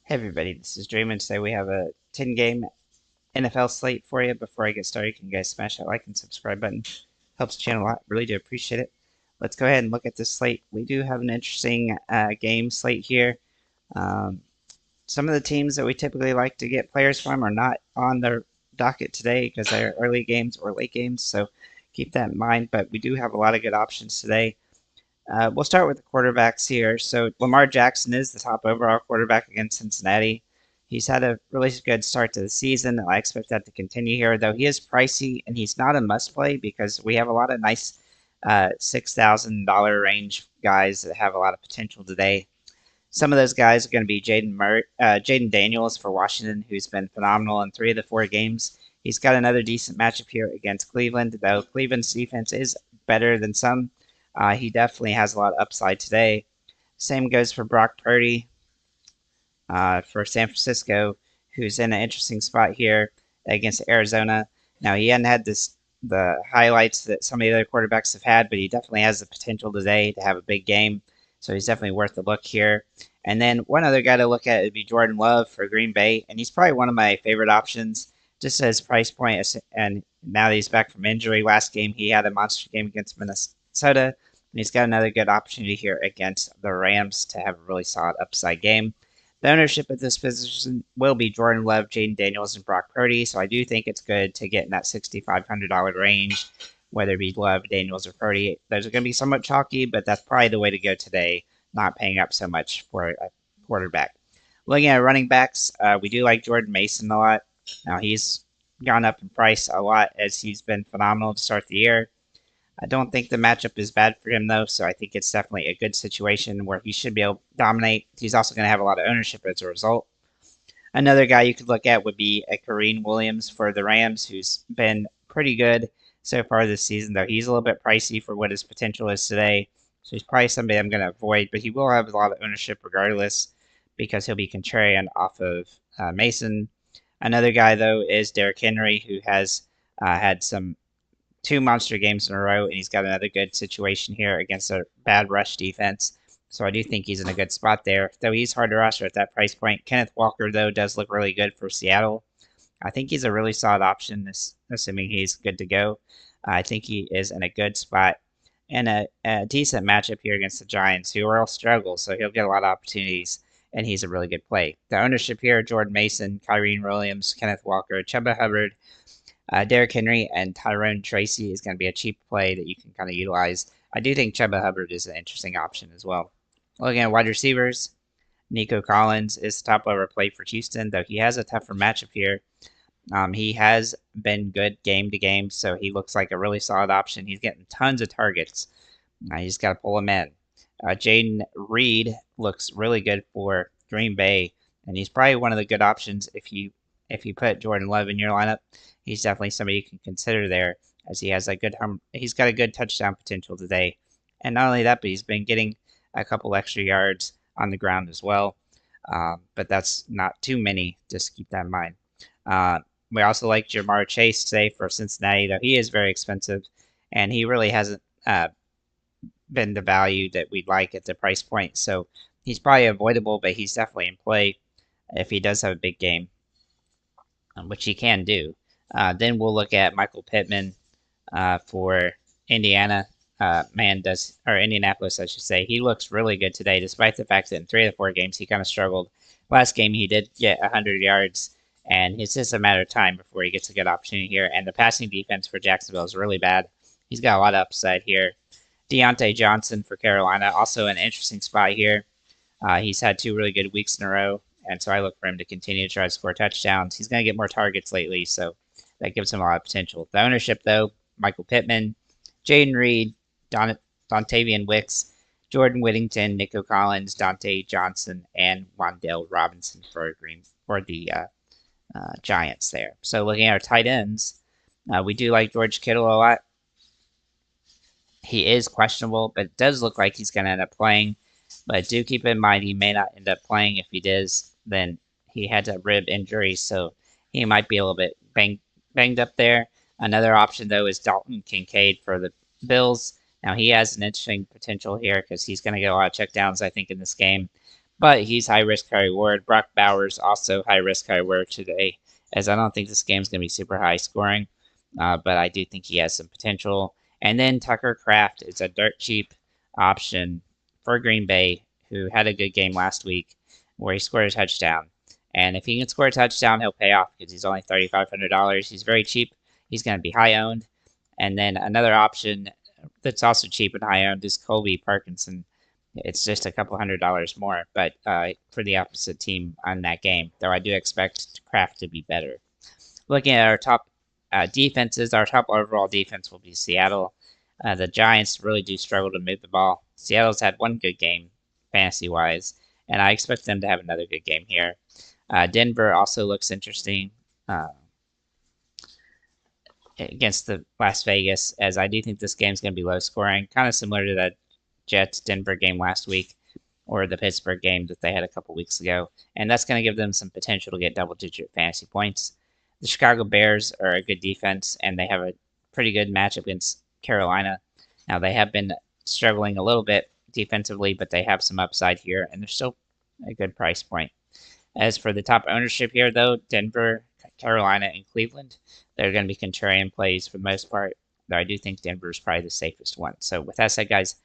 Hey everybody, this is Dream, and today we have a 10-game NFL slate for you. Before I get started, can you guys smash that like and subscribe button? Helps the channel a lot. Really do appreciate it. Let's go ahead and look at this slate. We do have an interesting game slate here. Um, some of the teams that we typically like to get players from are not on the docket today because they're early games or late games, so keep that in mind. But we do have a lot of good options today. We'll start with the quarterbacks here. So Lamar Jackson is the top overall quarterback against Cincinnati. He's had a really good start to the season. I expect that to continue here, though he is pricey and he's not a must play because we have a lot of nice $6,000 range guys that have a lot of potential today. Some of those guys are going to be Jaden Daniels for Washington, who's been phenomenal in 3 of the 4 games. He's got another decent matchup here against Cleveland, though Cleveland's defense is better than some. He definitely has a lot of upside today. Same goes for Brock Purdy for San Francisco, who's in an interesting spot here against Arizona. Now he hadn't had the highlights that some of the other quarterbacks have had, but he definitely has the potential today to have a big game. So he's definitely worth a look here. And then one other guy to look at would be Jordan Love for Green Bay, and he's probably one of my favorite options just as price point. And now that he's back from injury, last game he had a monster game against Minnesota, and he's got another good opportunity here against the Rams to have a really solid upside game. The ownership at this position will be Jordan Love, Jaden Daniels, and Brock Purdy. So I do think it's good to get in that $6,500 range, whether it be Love, Daniels, or Purdy. Those are going to be somewhat chalky, but that's probably the way to go today, not paying up so much for a quarterback. Looking at running backs, we do like Jordan Mason a lot. Now he's gone up in price a lot as he's been phenomenal to start the year. I don't think the matchup is bad for him, though, so I think it's definitely a good situation where he should be able to dominate. He's also going to have a lot of ownership as a result. Another guy you could look at would be a Kareem Williams for the Rams, who's been pretty good so far this season, though he's a little bit pricey for what his potential is today. So he's probably somebody I'm going to avoid, but he will have a lot of ownership regardless because he'll be contrarian off of Mason. Another guy, though, is Derrick Henry, who has had some 2 monster games in a row, and he's got another good situation here against a bad rush defense. So I do think he's in a good spot there, though he's hard to roster at that price point. Kenneth Walker, though, does look really good for Seattle. I think he's a really solid option, assuming he's good to go. I think he is in a good spot and a decent matchup here against the Giants, who are all struggle, so he'll get a lot of opportunities, and he's a really good play. The ownership here, Jordan Mason, Kyrie Williams, Kenneth Walker, Chuba Hubbard, Derrick Henry, and Tyrone Tracy is going to be a cheap play that you can kind of utilize. I do think Chuba Hubbard is an interesting option as well. Looking at wide receivers, Nico Collins is the top level play for Houston, though he has a tougher matchup here. He has been good game to game, so he looks like a really solid option. He's getting tons of targets. You just got to pull him in. Jaden Reed looks really good for Green Bay, and he's probably one of the good options if you put Jordan Love in your lineup. He's definitely somebody you can consider there, as he has he's got a good touchdown potential today. And not only that, but he's been getting a couple extra yards on the ground as well. But that's not too many. Just keep that in mind. We also like Jamar Chase today for Cincinnati, though he is very expensive, and he really hasn't been the value that we'd like at the price point. So he's probably avoidable, but he's definitely in play if he does have a big game, which he can do. Then we'll look at Michael Pittman for Indiana. Indianapolis, I should say. He looks really good today, despite the fact that in 3 of the 4 games he kind of struggled. Last game he did get 100 yards, and it's just a matter of time before he gets a good opportunity here. And the passing defense for Jacksonville is really bad. He's got a lot of upside here. Deontay Johnson for Carolina, also an interesting spot here. He's had 2 really good weeks in a row, and so I look for him to continue to try to score touchdowns. He's going to get more targets lately, so that gives him a lot of potential. The ownership, though, Michael Pittman, Jaden Reed, Dontavian Wicks, Jordan Whittington, Nico Collins, Dante Johnson, and Wan'Dale Robinson for the Giants there. So looking at our tight ends, we do like George Kittle a lot. He is questionable, but it does look like he's going to end up playing. But do keep in mind he may not end up playing. If he does, then he had a rib injury, so he might be a little bit banged up there. Another option, though, is Dalton Kincaid for the Bills. Now, he has an interesting potential here because he's going to get a lot of checkdowns, I think, in this game. but he's high risk, high reward. Brock Bowers also high risk, high reward today, as I don't think this game's going to be super high scoring, but I do think he has some potential. And then Tucker Kraft is a dirt cheap option for Green Bay, who had a good game last week where he scored a touchdown. And if he can score a touchdown, he'll pay off because he's only $3,500. He's very cheap. He's going to be high owned. And then another option that's also cheap and high owned is Colby Parkinson. It's just a couple $100 more, but for the opposite team on that game, though I do expect Kraft to be better. Looking at our top defenses, our top overall defense will be Seattle. The Giants really do struggle to move the ball. Seattle's had one good game, fantasy wise, and I expect them to have another good game here. Denver also looks interesting against the Las Vegas, as I do think this game's going to be low scoring, kind of similar to that Jets Denver game last week or the Pittsburgh game that they had a couple weeks ago. And that's going to give them some potential to get double digit fantasy points. The Chicago Bears are a good defense, and they have a pretty good matchup against Carolina. Now, they have been struggling a little bit defensively, but they have some upside here, and they're still a good price point. As for the top ownership here, though, Denver, Carolina, and Cleveland, they're going to be contrarian plays for the most part, though I do think Denver is probably the safest one. So with that said, guys,